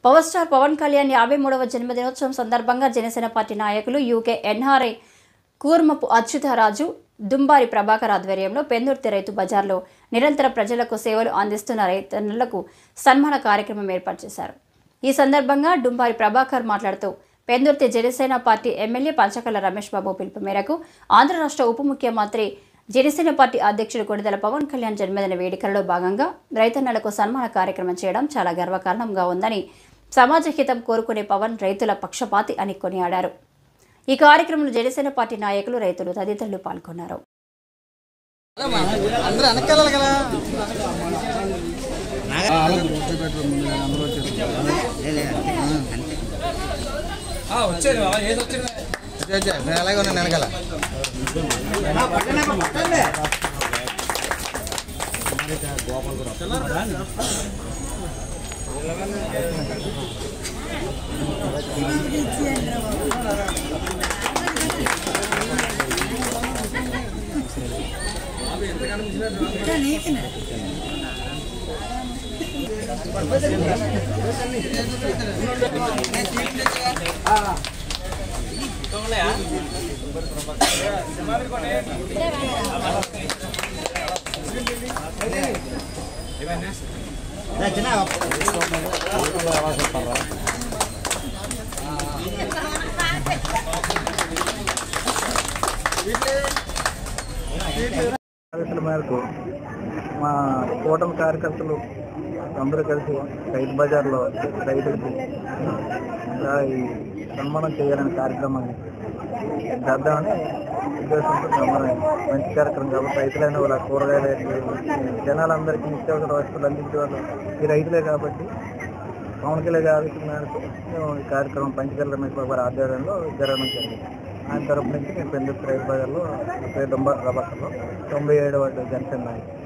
Power star Pawan Kalyan 53వ జన్మదినోత్సవం సందర్భంగా Janasena party నాయకులు యూకే ఎన్ఆర్ఐ కూర్మపు అచ్యుతరాజు, దుంబారి ప్రభాకర్ ఆధ్వర్యంలో పెందుర్తి రైతు బజార్లో నిరంతర ప్రజలకు సేవలు అందిస్తున్న రైతన్నలకు సన్మాన కార్యక్రమం ఏర్పాటు చేశారు. ఈ సందర్భంగా డుంబారి ప్రభాకర్ మాట్లాడుతూ పెందుర్తి జనసేన పార్టీ ఎమ్మెల్యే పంచకర్ల రమేష్ బాబు పిలుపు మేరకు ఆంధ్ర రాష్ట్ర ఉప ముఖ్యమంత్రి జనసేన పార్టీ అధ్యక్షుడు కొణిదెల పవన్ కళ్యాణ్ జన్మదిన వేడుకల్లో భాగంగా రైతన్నలకు సన్మాన కార్యక్రమం చేయడం చాలా గర్వకారణంగా ఉందని, సమాజ హితం కోరుకునే పవన్ రైతుల పక్షపాతి అని కొనియాడారు. ఈ కార్యక్రమంలో జనసేన పార్టీ నాయకులు, రైతులు తదితరులు పాల్గొన్నారు. మేరకు మా కూటమి కార్యకర్తలు అందరూ కలిసి రైతు బజార్లో రైతులకి ఈ సన్మానం చేయాలనే కార్యక్రమాన్ని చేద్దామని ఉద్దేశంతో మంచి కార్యక్రమం కాబట్టి రైతులైన వాళ్ళ కూరగాయలు జనాలందరికీ నిత్యావసర వస్తువులు అందించే వాళ్ళు ఈ రైతులే కాబట్టి పవన్ కళ్యాణ్ ఆదేశం మేరకు మేము ఈ కార్యక్రమం పంచకర్ల రమేష్ బాబు గారి ఆధ్వర్యంలో జరగడం జరిగింది. ఆయన తరపు నుంచి నేను పెందుర్తి రైతు బజార్లో డుంబారి ప్రభాకర్లో 97వ జనసేన నాయకుడు.